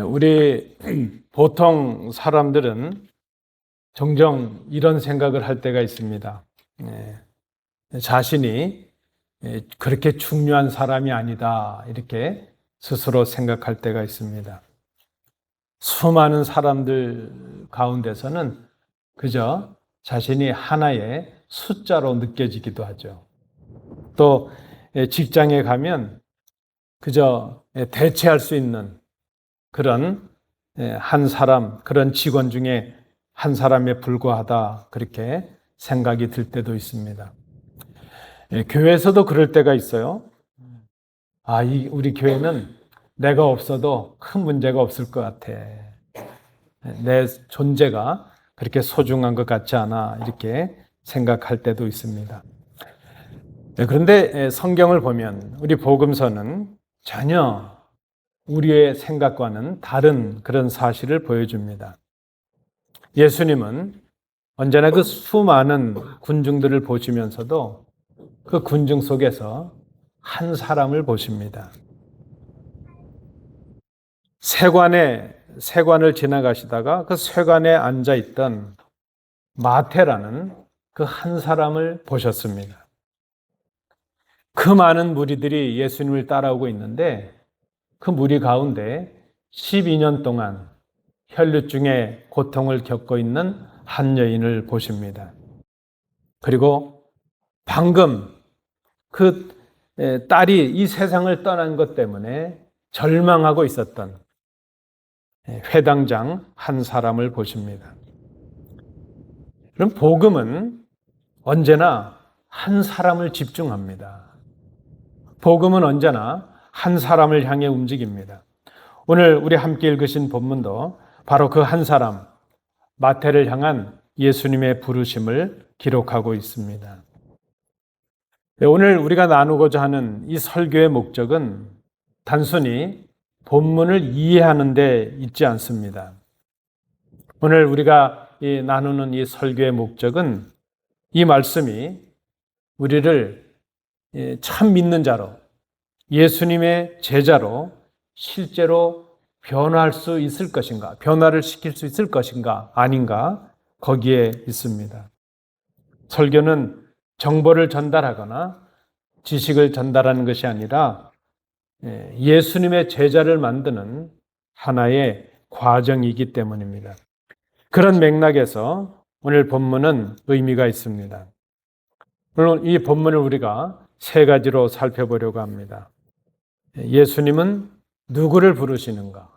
우리 보통 사람들은 종종 이런 생각을 할 때가 있습니다. 자신이 그렇게 중요한 사람이 아니다, 이렇게 스스로 생각할 때가 있습니다. 수많은 사람들 가운데서는 그저 자신이 하나의 숫자로 느껴지기도 하죠. 또 직장에 가면 그저 대체할 수 있는 그런 한 사람, 그런 직원 중에 한 사람에 불과하다, 그렇게 생각이 들 때도 있습니다. 교회에서도 그럴 때가 있어요. 우리 교회는 내가 없어도 큰 문제가 없을 것 같아. 내 존재가 그렇게 소중한 것 같지 않아, 이렇게 생각할 때도 있습니다. 그런데 성경을 보면 우리 복음서는 전혀 우리의 생각과는 다른 그런 사실을 보여줍니다. 예수님은 언제나 그 수많은 군중들을 보시면서도 그 군중 속에서 한 사람을 보십니다. 세관을 지나가시다가 그 세관에 앉아있던 마태라는 그 한 사람을 보셨습니다. 그 많은 무리들이 예수님을 따라오고 있는데 그 무리 가운데 12년 동안 혈루증의 고통을 겪고 있는 한 여인을 보십니다. 그리고 방금 그 딸이 이 세상을 떠난 것 때문에 절망하고 있었던 회당장 한 사람을 보십니다. 그럼 복음은 언제나 한 사람을 집중합니다. 복음은 언제나 한 사람을 향해 움직입니다. 오늘 우리 함께 읽으신 본문도 바로 그 한 사람, 마태를 향한 예수님의 부르심을 기록하고 있습니다. 오늘 우리가 나누고자 하는 이 설교의 목적은 단순히 본문을 이해하는 데 있지 않습니다. 오늘 우리가 나누는 이 설교의 목적은 이 말씀이 우리를 참 믿는 자로, 예수님의 제자로 실제로 변화할 수 있을 것인가, 변화를 시킬 수 있을 것인가, 아닌가, 거기에 있습니다. 설교는 정보를 전달하거나 지식을 전달하는 것이 아니라 예수님의 제자를 만드는 하나의 과정이기 때문입니다. 그런 맥락에서 오늘 본문은 의미가 있습니다. 물론 이 본문을 우리가 세 가지로 살펴보려고 합니다. 예수님은 누구를 부르시는가?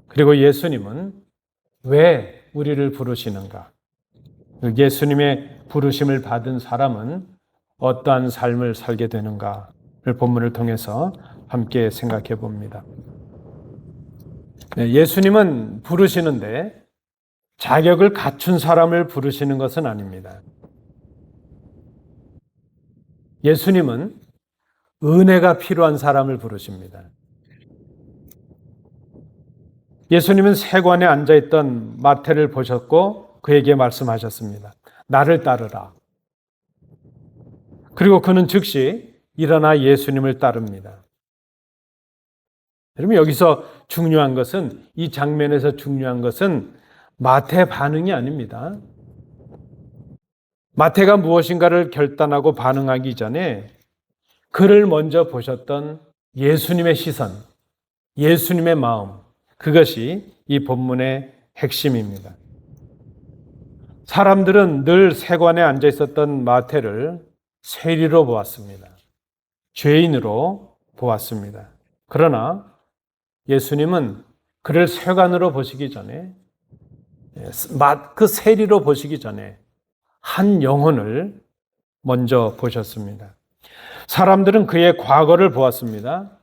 그리고 예수님은 왜 우리를 부르시는가? 예수님의 부르심을 받은 사람은 어떠한 삶을 살게 되는가를 본문을 통해서 함께 생각해 봅니다. 예수님은 부르시는데 자격을 갖춘 사람을 부르시는 것은 아닙니다. 예수님은 은혜가 필요한 사람을 부르십니다. 예수님은 세관에 앉아있던 마태를 보셨고 그에게 말씀하셨습니다. 나를 따르라. 그리고 그는 즉시 일어나 예수님을 따릅니다. 여러분, 여기서 중요한 것은, 이 장면에서 중요한 것은 마태의 반응이 아닙니다. 마태가 무엇인가를 결단하고 반응하기 전에 그를 먼저 보셨던 예수님의 시선, 예수님의 마음, 그것이 이 본문의 핵심입니다. 사람들은 늘 세관에 앉아 있었던 마태를 세리로 보았습니다. 죄인으로 보았습니다. 그러나 예수님은 그를 세관으로 보시기 전에, 그 세리로 보시기 전에 한 영혼을 먼저 보셨습니다. 사람들은 그의 과거를 보았습니다.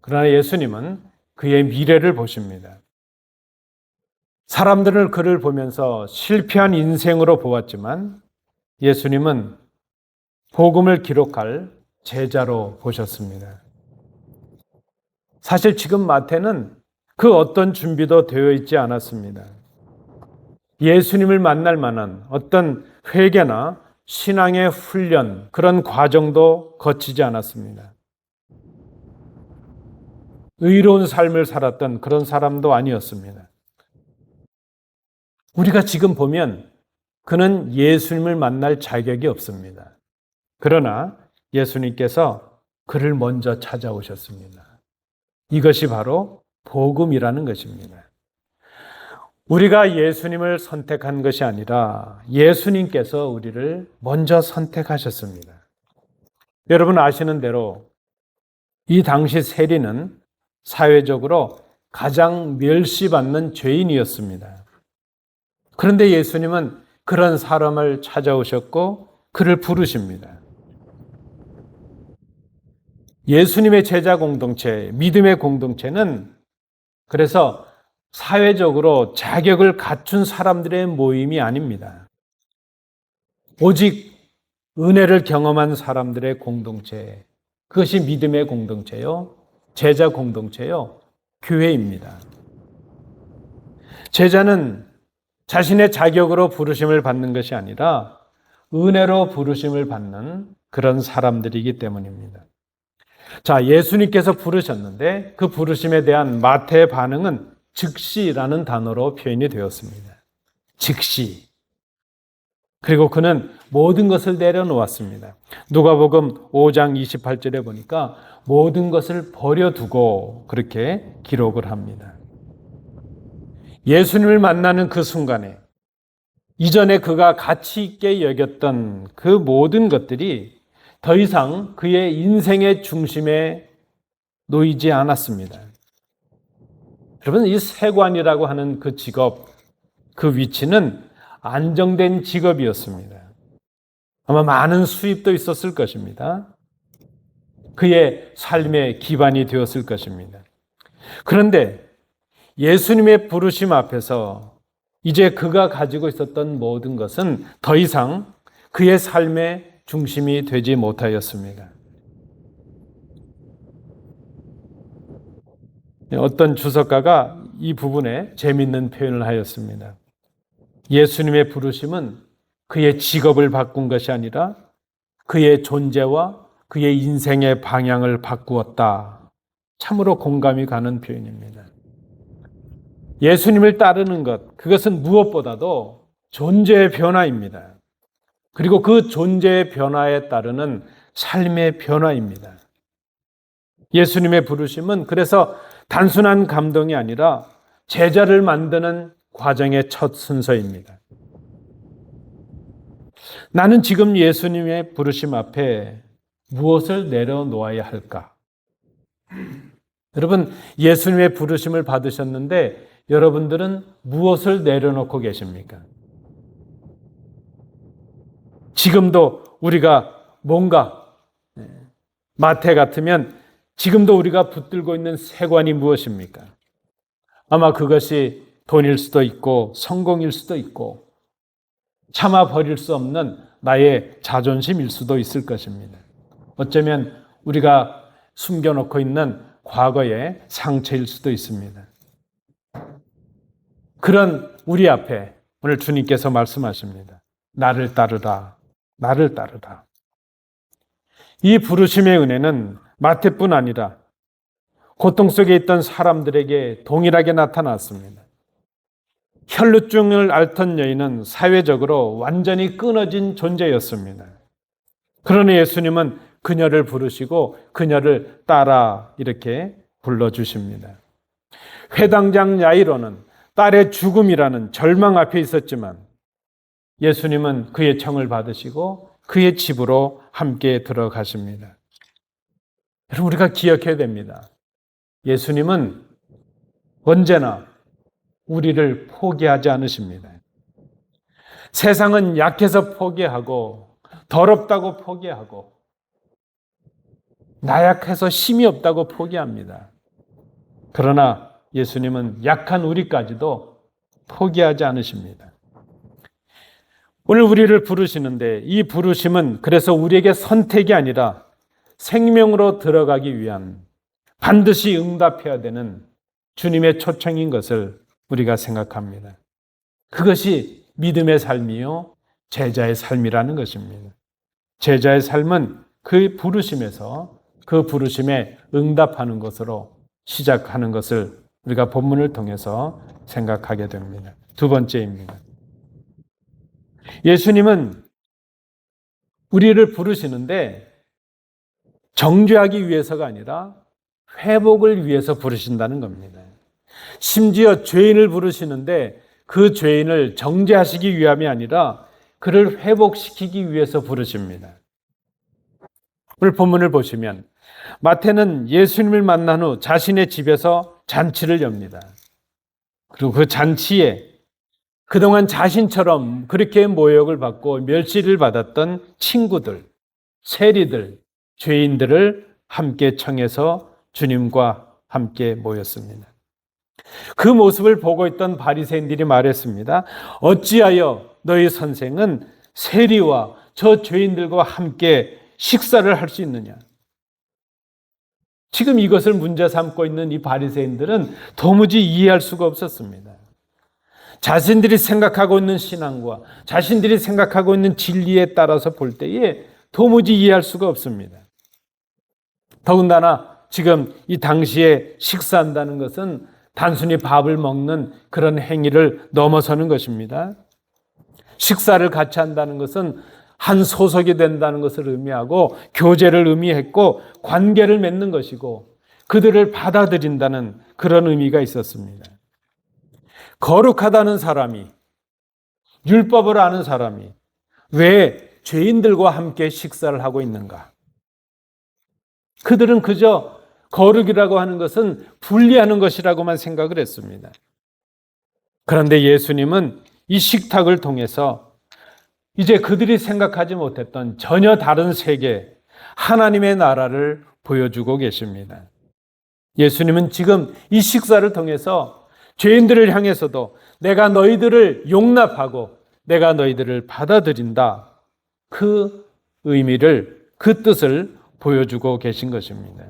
그러나 예수님은 그의 미래를 보십니다. 사람들은 그를 보면서 실패한 인생으로 보았지만 예수님은 복음을 기록할 제자로 보셨습니다. 사실 지금 마태는 그 어떤 준비도 되어 있지 않았습니다. 예수님을 만날 만한 어떤 회개나 신앙의 훈련, 그런 과정도 거치지 않았습니다. 의로운 삶을 살았던 그런 사람도 아니었습니다. 우리가 지금 보면 그는 예수님을 만날 자격이 없습니다. 그러나 예수님께서 그를 먼저 찾아오셨습니다. 이것이 바로 복음이라는 것입니다. 우리가 예수님을 선택한 것이 아니라 예수님께서 우리를 먼저 선택하셨습니다. 여러분 아시는 대로 이 당시 세리는 사회적으로 가장 멸시받는 죄인이었습니다. 그런데 예수님은 그런 사람을 찾아오셨고 그를 부르십니다. 예수님의 제자 공동체, 믿음의 공동체는 그래서 사회적으로 자격을 갖춘 사람들의 모임이 아닙니다. 오직 은혜를 경험한 사람들의 공동체, 그것이 믿음의 공동체요, 제자 공동체요, 교회입니다. 제자는 자신의 자격으로 부르심을 받는 것이 아니라 은혜로 부르심을 받는 그런 사람들이기 때문입니다. 자, 예수님께서 부르셨는데 그 부르심에 대한 마태의 반응은 즉시라는 단어로 표현이 되었습니다. 즉시. 그리고 그는 모든 것을 내려놓았습니다. 누가복음 5장 28절에 보니까 모든 것을 버려두고 그렇게 기록을 합니다. 예수님을 만나는 그 순간에 이전에 그가 가치 있게 여겼던 그 모든 것들이 더 이상 그의 인생의 중심에 놓이지 않았습니다. 여러분, 이 세관이라고 하는 그 직업, 그 위치는 안정된 직업이었습니다. 아마 많은 수입도 있었을 것입니다. 그의 삶의 기반이 되었을 것입니다. 그런데 예수님의 부르심 앞에서 이제 그가 가지고 있었던 모든 것은 더 이상 그의 삶의 중심이 되지 못하였습니다. 어떤 주석가가 이 부분에 재미있는 표현을 하였습니다. 예수님의 부르심은 그의 직업을 바꾼 것이 아니라 그의 존재와 그의 인생의 방향을 바꾸었다. 참으로 공감이 가는 표현입니다. 예수님을 따르는 것, 그것은 무엇보다도 존재의 변화입니다. 그리고 그 존재의 변화에 따르는 삶의 변화입니다. 예수님의 부르심은 그래서 단순한 감동이 아니라 제자를 만드는 과정의 첫 순서입니다. 나는 지금 예수님의 부르심 앞에 무엇을 내려놓아야 할까? 여러분, 예수님의 부르심을 받으셨는데 여러분들은 무엇을 내려놓고 계십니까? 지금도 우리가 뭔가 마태 같으면 지금도 우리가 붙들고 있는 세관이 무엇입니까? 아마 그것이 돈일 수도 있고 성공일 수도 있고 참아 버릴 수 없는 나의 자존심일 수도 있을 것입니다. 어쩌면 우리가 숨겨놓고 있는 과거의 상처일 수도 있습니다. 그런 우리 앞에 오늘 주님께서 말씀하십니다. 나를 따르라, 나를 따르라. 이 부르심의 은혜는 마태뿐 아니라 고통 속에 있던 사람들에게 동일하게 나타났습니다. 혈루증을 앓던 여인은 사회적으로 완전히 끊어진 존재였습니다. 그러나 예수님은 그녀를 부르시고 그녀를 따라 이렇게 불러주십니다. 회당장 야이로는 딸의 죽음이라는 절망 앞에 있었지만 예수님은 그의 청을 받으시고 그의 집으로 함께 들어가십니다. 여러분, 우리가 기억해야 됩니다. 예수님은 언제나 우리를 포기하지 않으십니다. 세상은 약해서 포기하고 더럽다고 포기하고 나약해서 힘이 없다고 포기합니다. 그러나 예수님은 약한 우리까지도 포기하지 않으십니다. 오늘 우리를 부르시는데 이 부르심은 그래서 우리에게 선택이 아니라 생명으로 들어가기 위한 반드시 응답해야 되는 주님의 초청인 것을 우리가 생각합니다. 그것이 믿음의 삶이요 제자의 삶이라는 것입니다. 제자의 삶은 그 부르심에서 그 부르심에 응답하는 것으로 시작하는 것을 우리가 본문을 통해서 생각하게 됩니다. 두 번째입니다. 예수님은 우리를 부르시는데 정죄하기 위해서가 아니라 회복을 위해서 부르신다는 겁니다. 심지어 죄인을 부르시는데 그 죄인을 정죄하시기 위함이 아니라 그를 회복시키기 위해서 부르십니다. 오늘 본문을 보시면 마태는 예수님을 만난 후 자신의 집에서 잔치를 엽니다. 그리고 그 잔치에 그동안 자신처럼 그렇게 모욕을 받고 멸시를 받았던 친구들, 세리들, 죄인들을 함께 청해서 주님과 함께 모였습니다. 그 모습을 보고 있던 바리새인들이 말했습니다. 어찌하여 너희 선생은 세리와 저 죄인들과 함께 식사를 할 수 있느냐? 지금 이것을 문제 삼고 있는 이 바리새인들은 도무지 이해할 수가 없었습니다. 자신들이 생각하고 있는 신앙과 자신들이 생각하고 있는 진리에 따라서 볼 때에 도무지 이해할 수가 없습니다. 더군다나 지금 이 당시에 식사한다는 것은 단순히 밥을 먹는 그런 행위를 넘어서는 것입니다. 식사를 같이 한다는 것은 한 소속이 된다는 것을 의미하고 교제를 의미했고 관계를 맺는 것이고 그들을 받아들인다는 그런 의미가 있었습니다. 거룩하다는 사람이, 율법을 아는 사람이 왜 죄인들과 함께 식사를 하고 있는가? 그들은 그저 거룩이라고 하는 것은 분리하는 것이라고만 생각을 했습니다. 그런데 예수님은 이 식탁을 통해서 이제 그들이 생각하지 못했던 전혀 다른 세계, 하나님의 나라를 보여주고 계십니다. 예수님은 지금 이 식사를 통해서 죄인들을 향해서도 내가 너희들을 용납하고 내가 너희들을 받아들인다. 그 의미를, 그 뜻을 보여주고 계신 것입니다.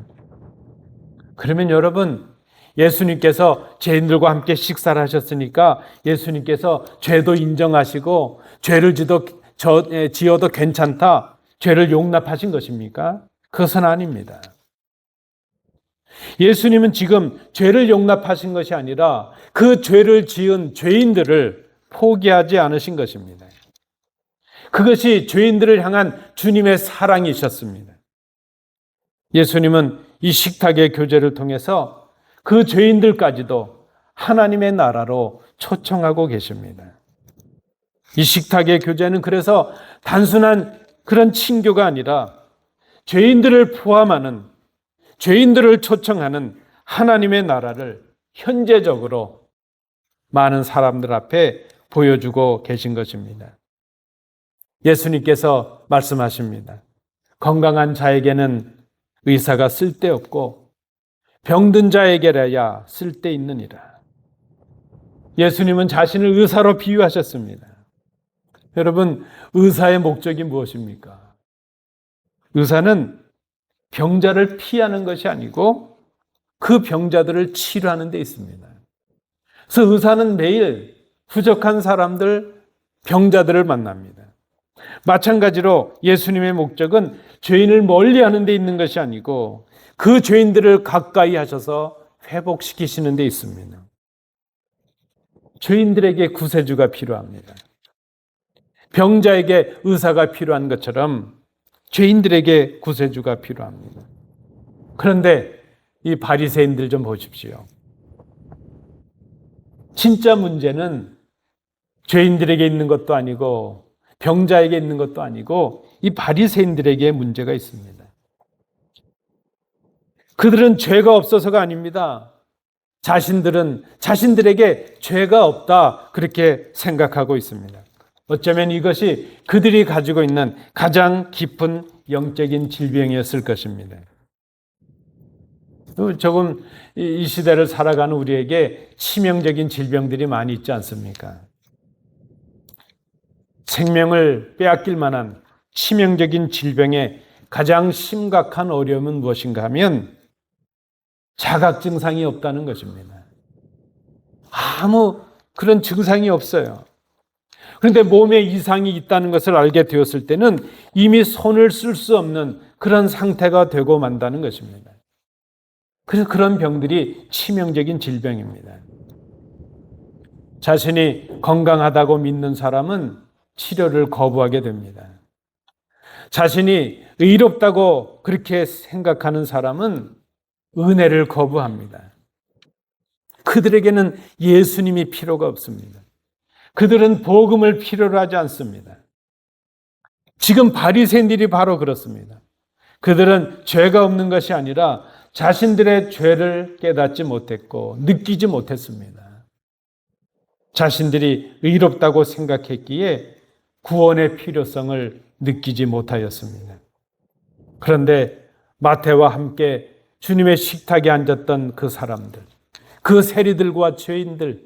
그러면 여러분, 예수님께서 죄인들과 함께 식사를 하셨으니까 예수님께서 죄도 인정하시고 죄를 지어도 괜찮다, 죄를 용납하신 것입니까? 그것은 아닙니다. 예수님은 지금 죄를 용납하신 것이 아니라 그 죄를 지은 죄인들을 포기하지 않으신 것입니다. 그것이 죄인들을 향한 주님의 사랑이셨습니다. 예수님은 이 식탁의 교제를 통해서 그 죄인들까지도 하나님의 나라로 초청하고 계십니다. 이 식탁의 교제는 그래서 단순한 그런 친교가 아니라 죄인들을 포함하는, 죄인들을 초청하는 하나님의 나라를 현재적으로 많은 사람들 앞에 보여주고 계신 것입니다. 예수님께서 말씀하십니다. 건강한 자에게는 의사가 쓸데없고 병든 자에게라야 쓸데있느니라. 예수님은 자신을 의사로 비유하셨습니다. 여러분, 의사의 목적이 무엇입니까? 의사는 병자를 피하는 것이 아니고 그 병자들을 치료하는 데 있습니다. 그래서 의사는 매일 부족한 사람들, 병자들을 만납니다. 마찬가지로 예수님의 목적은 죄인을 멀리하는 데 있는 것이 아니고 그 죄인들을 가까이 하셔서 회복시키시는 데 있습니다. 죄인들에게 구세주가 필요합니다. 병자에게 의사가 필요한 것처럼 죄인들에게 구세주가 필요합니다. 그런데 이 바리새인들 좀 보십시오. 진짜 문제는 죄인들에게 있는 것도 아니고 병자에게 있는 것도 아니고 이 바리새인들에게 문제가 있습니다. 그들은 죄가 없어서가 아닙니다. 자신들은 자신들에게 죄가 없다 그렇게 생각하고 있습니다. 어쩌면 이것이 그들이 가지고 있는 가장 깊은 영적인 질병이었을 것입니다. 조금 이 시대를 살아가는 우리에게 치명적인 질병들이 많이 있지 않습니까? 생명을 빼앗길 만한 치명적인 질병의 가장 심각한 어려움은 무엇인가 하면 자각 증상이 없다는 것입니다. 아무 그런 증상이 없어요. 그런데 몸에 이상이 있다는 것을 알게 되었을 때는 이미 손을 쓸 수 없는 그런 상태가 되고 만다는 것입니다. 그래서 그런 병들이 치명적인 질병입니다. 자신이 건강하다고 믿는 사람은 치료를 거부하게 됩니다. 자신이 의롭다고 그렇게 생각하는 사람은 은혜를 거부합니다. 그들에게는 예수님이 필요가 없습니다. 그들은 복음을 필요로 하지 않습니다. 지금 바리새인들이 바로 그렇습니다. 그들은 죄가 없는 것이 아니라 자신들의 죄를 깨닫지 못했고 느끼지 못했습니다. 자신들이 의롭다고 생각했기에 구원의 필요성을 느끼지 못하였습니다. 그런데 마태와 함께 주님의 식탁에 앉았던 그 사람들, 그 세리들과 죄인들,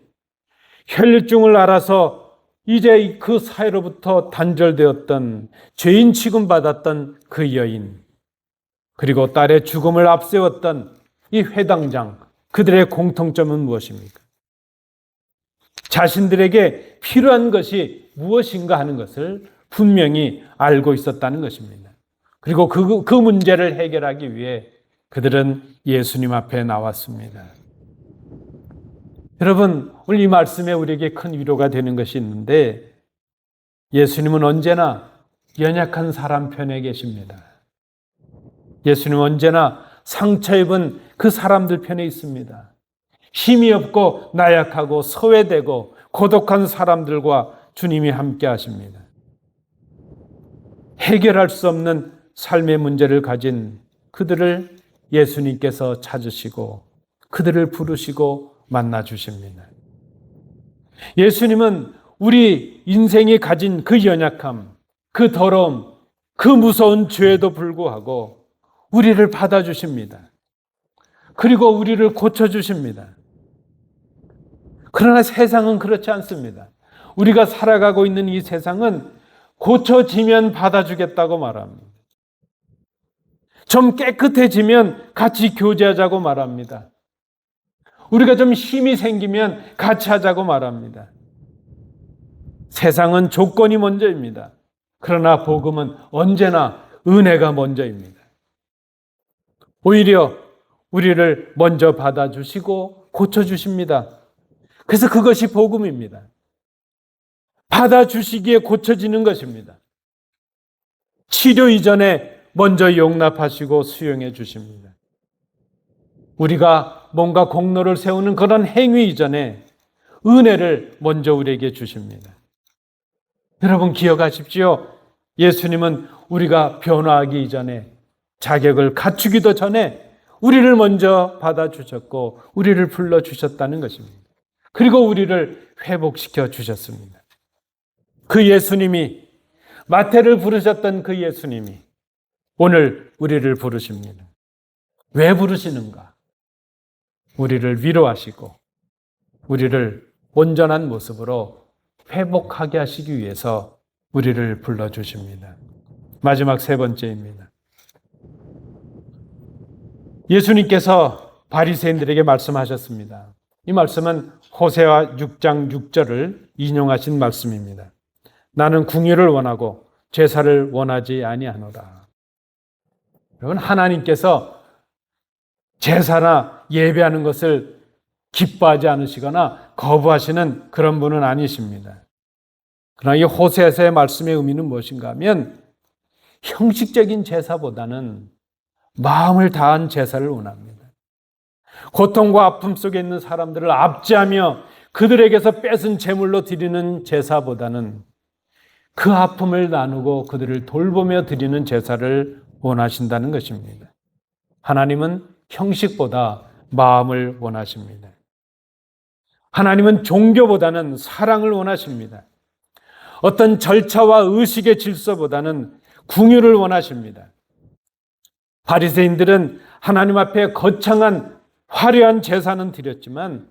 혈류증을 앓아서 이제 그 사회로부터 단절되었던 죄인 취급받았던 그 여인, 그리고 딸의 죽음을 앞세웠던 이 회당장, 그들의 공통점은 무엇입니까? 자신들에게 필요한 것이 무엇인가 하는 것을 분명히 알고 있었다는 것입니다. 그리고 그 문제를 해결하기 위해 그들은 예수님 앞에 나왔습니다. 여러분, 오늘 이 말씀에 우리에게 큰 위로가 되는 것이 있는데, 예수님은 언제나 연약한 사람 편에 계십니다. 예수님은 언제나 상처 입은 그 사람들 편에 있습니다. 힘이 없고 나약하고 소외되고 고독한 사람들과 주님이 함께 하십니다. 해결할 수 없는 삶의 문제를 가진 그들을 예수님께서 찾으시고 그들을 부르시고 만나 주십니다. 예수님은 우리 인생이 가진 그 연약함, 그 더러움, 그 무서운 죄에도 불구하고 우리를 받아주십니다. 그리고 우리를 고쳐주십니다. 그러나 세상은 그렇지 않습니다. 우리가 살아가고 있는 이 세상은 고쳐지면 받아주겠다고 말합니다. 좀 깨끗해지면 같이 교제하자고 말합니다. 우리가 좀 힘이 생기면 같이 하자고 말합니다. 세상은 조건이 먼저입니다. 그러나 복음은 언제나 은혜가 먼저입니다. 오히려 우리를 먼저 받아주시고 고쳐주십니다. 그래서 그것이 복음입니다. 받아주시기에 고쳐지는 것입니다. 치료 이전에 먼저 용납하시고 수용해 주십니다. 우리가 뭔가 공로를 세우는 그런 행위 이전에 은혜를 먼저 우리에게 주십니다. 여러분 기억하십시오. 예수님은 우리가 변화하기 이전에, 자격을 갖추기도 전에 우리를 먼저 받아주셨고 우리를 불러주셨다는 것입니다. 그리고 우리를 회복시켜 주셨습니다. 그 예수님이, 마태를 부르셨던 그 예수님이 오늘 우리를 부르십니다. 왜 부르시는가? 우리를 위로하시고 우리를 온전한 모습으로 회복하게 하시기 위해서 우리를 불러주십니다. 마지막 세 번째입니다. 예수님께서 바리새인들에게 말씀하셨습니다. 이 말씀은 호세아 6장 6절을 인용하신 말씀입니다. 나는 궁유를 원하고 제사를 원하지 아니하노라. 여러분, 하나님께서 제사나 예배하는 것을 기뻐하지 않으시거나 거부하시는 그런 분은 아니십니다. 그러나 이 호세아서의 말씀의 의미는 무엇인가 하면 형식적인 제사보다는 마음을 다한 제사를 원합니다. 고통과 아픔 속에 있는 사람들을 압제하며 그들에게서 뺏은 제물로 드리는 제사보다는 그 아픔을 나누고 그들을 돌보며 드리는 제사를 원하신다는 것입니다. 하나님은 형식보다 마음을 원하십니다. 하나님은 종교보다는 사랑을 원하십니다. 어떤 절차와 의식의 질서보다는 궁유를 원하십니다. 바리새인들은 하나님 앞에 거창한 화려한 제사는 드렸지만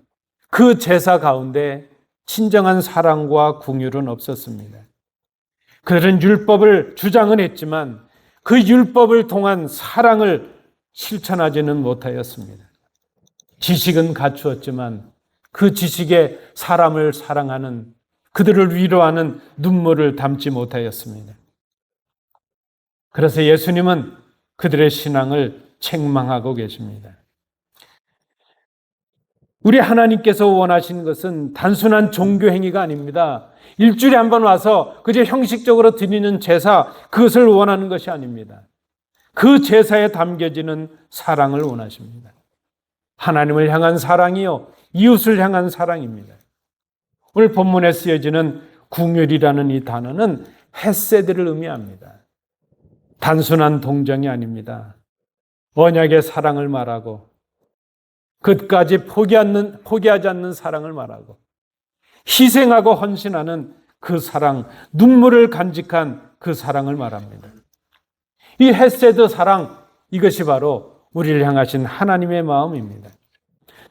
그 제사 가운데 진정한 사랑과 궁유는 없었습니다. 그들은 율법을 주장은 했지만 그 율법을 통한 사랑을 실천하지는 못하였습니다. 지식은 갖추었지만 그 지식에 사람을 사랑하는, 그들을 위로하는 눈물을 담지 못하였습니다. 그래서 예수님은 그들의 신앙을 책망하고 계십니다. 우리 하나님께서 원하시는 것은 단순한 종교 행위가 아닙니다. 일주일에 한 번 와서 그저 형식적으로 드리는 제사, 그것을 원하는 것이 아닙니다. 그 제사에 담겨지는 사랑을 원하십니다. 하나님을 향한 사랑이요, 이웃을 향한 사랑입니다. 오늘 본문에 쓰여지는 궁율이라는 이 단어는 헤세드를 의미합니다. 단순한 동정이 아닙니다. 언약의 사랑을 말하고 끝까지 포기하지 않는 사랑을 말하고 희생하고 헌신하는 그 사랑, 눈물을 간직한 그 사랑을 말합니다. 이 헤세드 사랑, 이것이 바로 우리를 향하신 하나님의 마음입니다.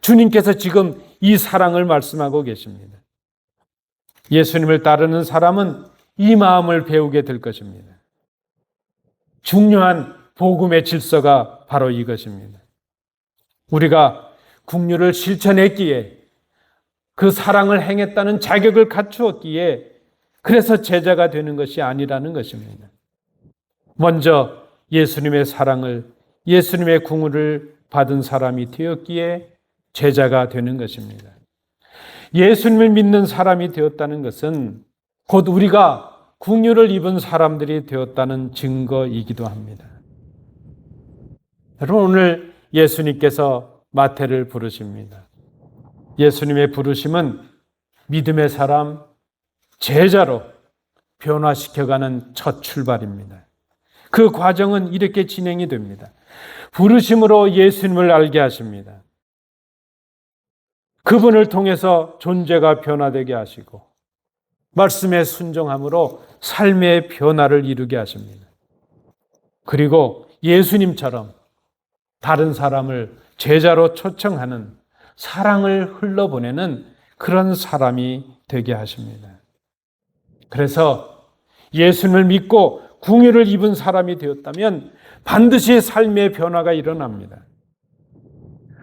주님께서 지금 이 사랑을 말씀하고 계십니다. 예수님을 따르는 사람은 이 마음을 배우게 될 것입니다. 중요한 복음의 질서가 바로 이것입니다. 우리가 국류를 실천했기에, 그 사랑을 행했다는 자격을 갖추었기에 그래서 제자가 되는 것이 아니라는 것입니다. 먼저 예수님의 사랑을, 예수님의 궁유를 받은 사람이 되었기에 제자가 되는 것입니다. 예수님을 믿는 사람이 되었다는 것은 곧 우리가 궁유를 입은 사람들이 되었다는 증거이기도 합니다. 여러분, 오늘 예수님께서 마태를 부르십니다. 예수님의 부르심은 믿음의 사람, 제자로 변화시켜가는 첫 출발입니다. 그 과정은 이렇게 진행이 됩니다. 부르심으로 예수님을 알게 하십니다. 그분을 통해서 존재가 변화되게 하시고 말씀에 순종함으로 삶의 변화를 이루게 하십니다. 그리고 예수님처럼 다른 사람을 제자로 초청하는, 사랑을 흘러보내는 그런 사람이 되게 하십니다. 그래서 예수님을 믿고 궁유를 입은 사람이 되었다면 반드시 삶의 변화가 일어납니다.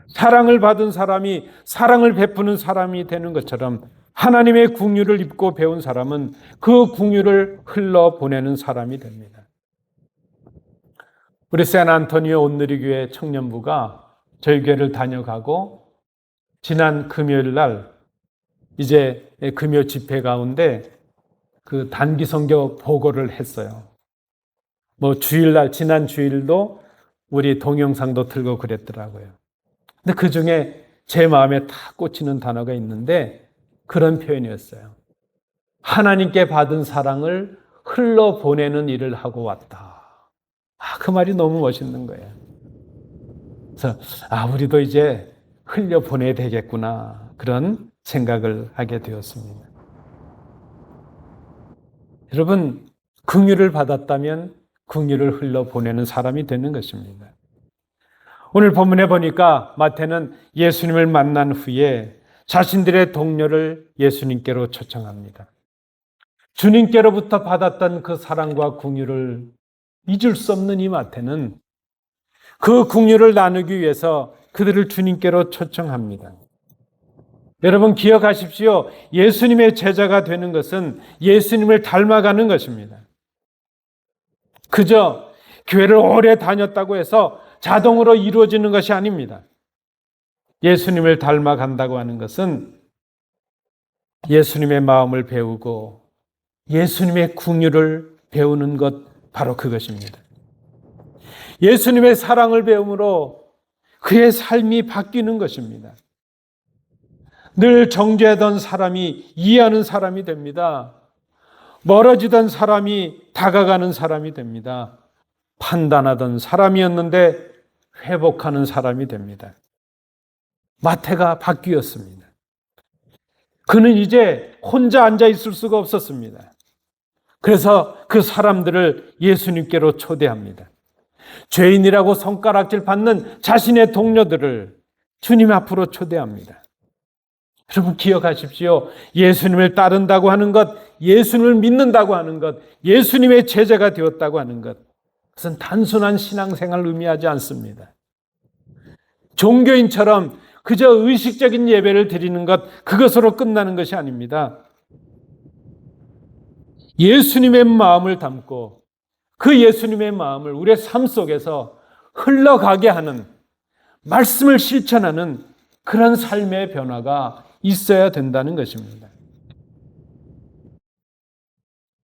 사랑을 받은 사람이 사랑을 베푸는 사람이 되는 것처럼 하나님의 궁유를 입고 배운 사람은 그 궁유를 흘러보내는 사람이 됩니다. 우리 샌안토니오 온누리교회 청년부가 저희 교회를 다녀가고 지난 금요일 날 이제 금요 집회 가운데 그 단기 선교 보고를 했어요. 주일날, 지난 주일도 우리 동영상도 틀고 그랬더라고요. 근데 그 중에 제 마음에 탁 꽂히는 단어가 있는데 그런 표현이었어요. 하나님께 받은 사랑을 흘러보내는 일을 하고 왔다. 그 말이 너무 멋있는 거예요. 그래서 우리도 이제 흘려보내야 되겠구나, 그런 생각을 하게 되었습니다. 여러분, 긍휼을 받았다면 긍휼을 흘러보내는 사람이 되는 것입니다. 오늘 본문에 보니까 마태는 예수님을 만난 후에 자신들의 동료를 예수님께로 초청합니다. 주님께로부터 받았던 그 사랑과 긍휼을 잊을 수 없는 이 마태는 그 긍휼을 나누기 위해서 그들을 주님께로 초청합니다. 여러분, 기억하십시오. 예수님의 제자가 되는 것은 예수님을 닮아가는 것입니다. 그저 교회를 오래 다녔다고 해서 자동으로 이루어지는 것이 아닙니다. 예수님을 닮아간다고 하는 것은 예수님의 마음을 배우고 예수님의 긍휼을 배우는 것, 바로 그것입니다. 예수님의 사랑을 배움으로 그의 삶이 바뀌는 것입니다. 늘 정죄하던 사람이 이해하는 사람이 됩니다. 멀어지던 사람이 다가가는 사람이 됩니다. 판단하던 사람이었는데 회복하는 사람이 됩니다. 마태가 바뀌었습니다. 그는 이제 혼자 앉아 있을 수가 없었습니다. 그래서 그 사람들을 예수님께로 초대합니다. 죄인이라고 손가락질 받는 자신의 동료들을 주님 앞으로 초대합니다. 여러분, 기억하십시오. 예수님을 따른다고 하는 것, 예수님을 믿는다고 하는 것, 예수님의 제자가 되었다고 하는 것, 그것은 단순한 신앙생활을 의미하지 않습니다. 종교인처럼 그저 의식적인 예배를 드리는 것, 그것으로 끝나는 것이 아닙니다. 예수님의 마음을 담고 그 예수님의 마음을 우리의 삶 속에서 흘러가게 하는, 말씀을 실천하는 그런 삶의 변화가 있어야 된다는 것입니다.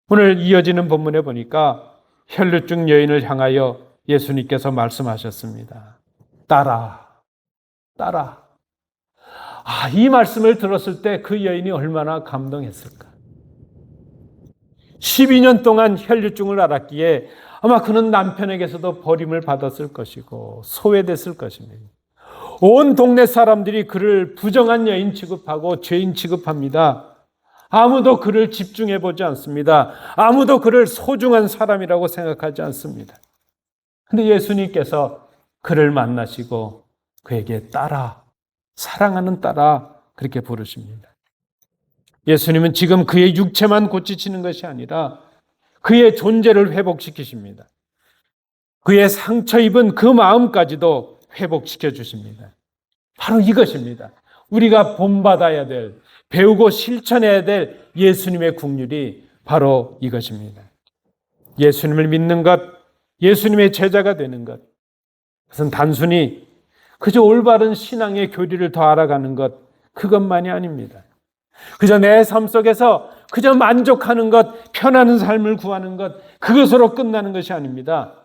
오늘 이어지는 본문에 보니까 혈루증 여인을 향하여 예수님께서 말씀하셨습니다. 따라, 따라. 이 말씀을 들었을 때 그 여인이 얼마나 감동했을까. 12년 동안 혈루증을 앓았기에 아마 그는 남편에게서도 버림을 받았을 것이고 소외됐을 것입니다. 온 동네 사람들이 그를 부정한 여인 취급하고 죄인 취급합니다. 아무도 그를 집중해 보지 않습니다. 아무도 그를 소중한 사람이라고 생각하지 않습니다. 그런데 예수님께서 그를 만나시고 그에게 딸아, 사랑하는 딸아 그렇게 부르십니다. 예수님은 지금 그의 육체만 고치시는 것이 아니라 그의 존재를 회복시키십니다. 그의 상처 입은 그 마음까지도 회복시켜 주십니다. 바로 이것입니다. 우리가 본받아야 될, 배우고 실천해야 될 예수님의 국률이 바로 이것입니다. 예수님을 믿는 것, 예수님의 제자가 되는 것, 그것은 단순히 그저 올바른 신앙의 교리를 더 알아가는 것, 그것만이 아닙니다. 그저 내 삶 속에서 그저 만족하는 것, 편안한 삶을 구하는 것, 그것으로 끝나는 것이 아닙니다.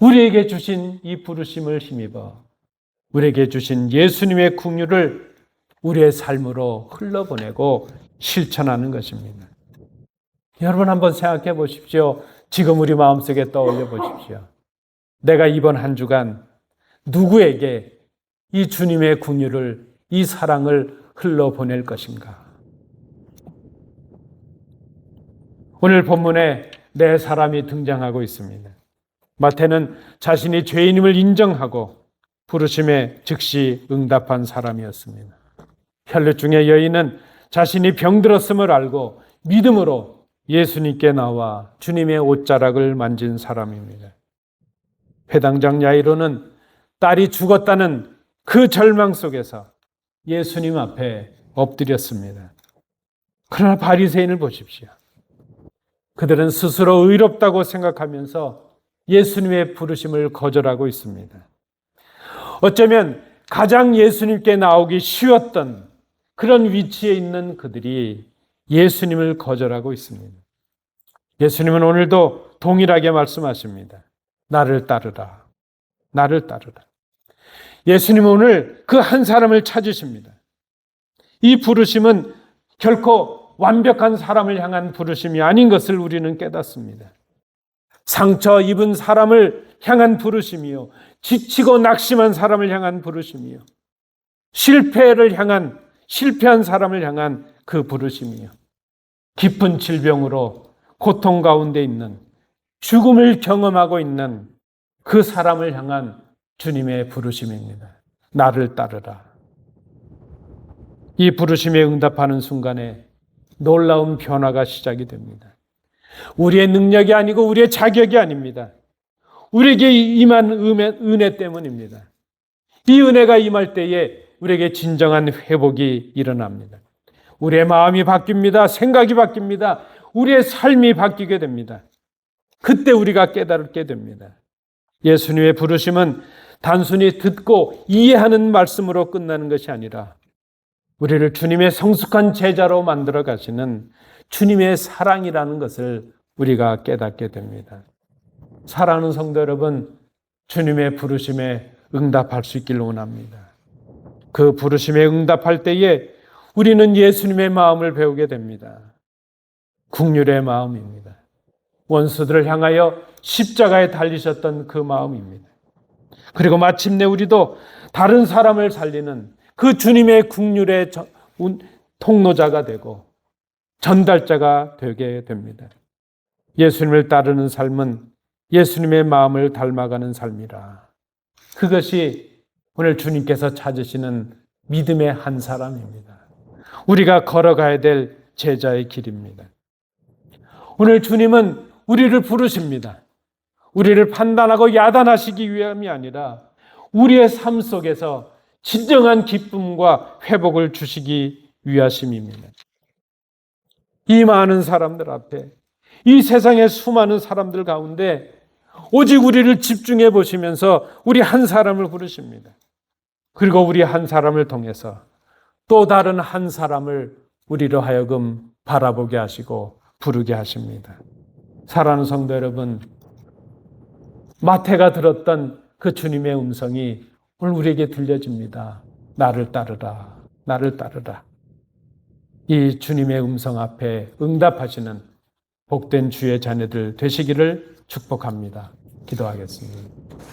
우리에게 주신 이 부르심을 힘입어 우리에게 주신 예수님의 국률을 우리의 삶으로 흘러보내고 실천하는 것입니다. 여러분 한번 생각해 보십시오. 지금 우리 마음속에 떠올려 보십시오. 내가 이번 한 주간 누구에게 이 주님의 국률을, 이 사랑을 흘러보낼 것인가? 오늘 본문에 네 사람이 등장하고 있습니다. 마태는 자신이 죄인임을 인정하고 부르심에 즉시 응답한 사람이었습니다. 혈루증의 여인은 자신이 병들었음을 알고 믿음으로 예수님께 나와 주님의 옷자락을 만진 사람입니다. 회당장 야이로는 딸이 죽었다는 그 절망 속에서 예수님 앞에 엎드렸습니다. 그러나 바리새인을 보십시오. 그들은 스스로 의롭다고 생각하면서 예수님의 부르심을 거절하고 있습니다. 어쩌면 가장 예수님께 나오기 쉬웠던 그런 위치에 있는 그들이 예수님을 거절하고 있습니다. 예수님은 오늘도 동일하게 말씀하십니다. 나를 따르라. 나를 따르라. 예수님은 오늘 그 한 사람을 찾으십니다. 이 부르심은 결코 완벽한 사람을 향한 부르심이 아닌 것을 우리는 깨닫습니다. 상처 입은 사람을 향한 부르심이요, 지치고 낙심한 사람을 향한 부르심이요, 실패한 사람을 향한 그 부르심이요, 깊은 질병으로 고통 가운데 있는, 죽음을 경험하고 있는 그 사람을 향한 주님의 부르심입니다. 나를 따르라. 이 부르심에 응답하는 순간에 놀라운 변화가 시작이 됩니다. 우리의 능력이 아니고 우리의 자격이 아닙니다. 우리에게 임한 은혜 때문입니다. 이 은혜가 임할 때에 우리에게 진정한 회복이 일어납니다. 우리의 마음이 바뀝니다. 생각이 바뀝니다. 우리의 삶이 바뀌게 됩니다. 그때 우리가 깨닫게 됩니다. 예수님의 부르심은 단순히 듣고 이해하는 말씀으로 끝나는 것이 아니라 우리를 주님의 성숙한 제자로 만들어 가시는 주님의 사랑이라는 것을 우리가 깨닫게 됩니다. 사랑하는 성도 여러분, 주님의 부르심에 응답할 수 있기를 원합니다. 그 부르심에 응답할 때에 우리는 예수님의 마음을 배우게 됩니다. 긍휼의 마음입니다. 원수들을 향하여 십자가에 달리셨던 그 마음입니다. 그리고 마침내 우리도 다른 사람을 살리는 그 주님의 긍휼의 통로자가 되고 전달자가 되게 됩니다. 예수님을 따르는 삶은 예수님의 마음을 닮아가는 삶이라. 그것이 오늘 주님께서 찾으시는 믿음의 한 사람입니다. 우리가 걸어가야 될 제자의 길입니다. 오늘 주님은 우리를 부르십니다. 우리를 판단하고 야단하시기 위함이 아니라 우리의 삶 속에서 진정한 기쁨과 회복을 주시기 위하심입니다. 이 많은 사람들 앞에, 이 세상의 수많은 사람들 가운데 오직 우리를 집중해 보시면서 우리 한 사람을 부르십니다. 그리고 우리 한 사람을 통해서 또 다른 한 사람을 우리로 하여금 바라보게 하시고 부르게 하십니다. 사랑하는 성도 여러분, 마태가 들었던 그 주님의 음성이 오늘 우리에게 들려집니다. 나를 따르라, 나를 따르라. 이 주님의 음성 앞에 응답하시는 복된 주의 자녀들 되시기를 축복합니다. 기도하겠습니다.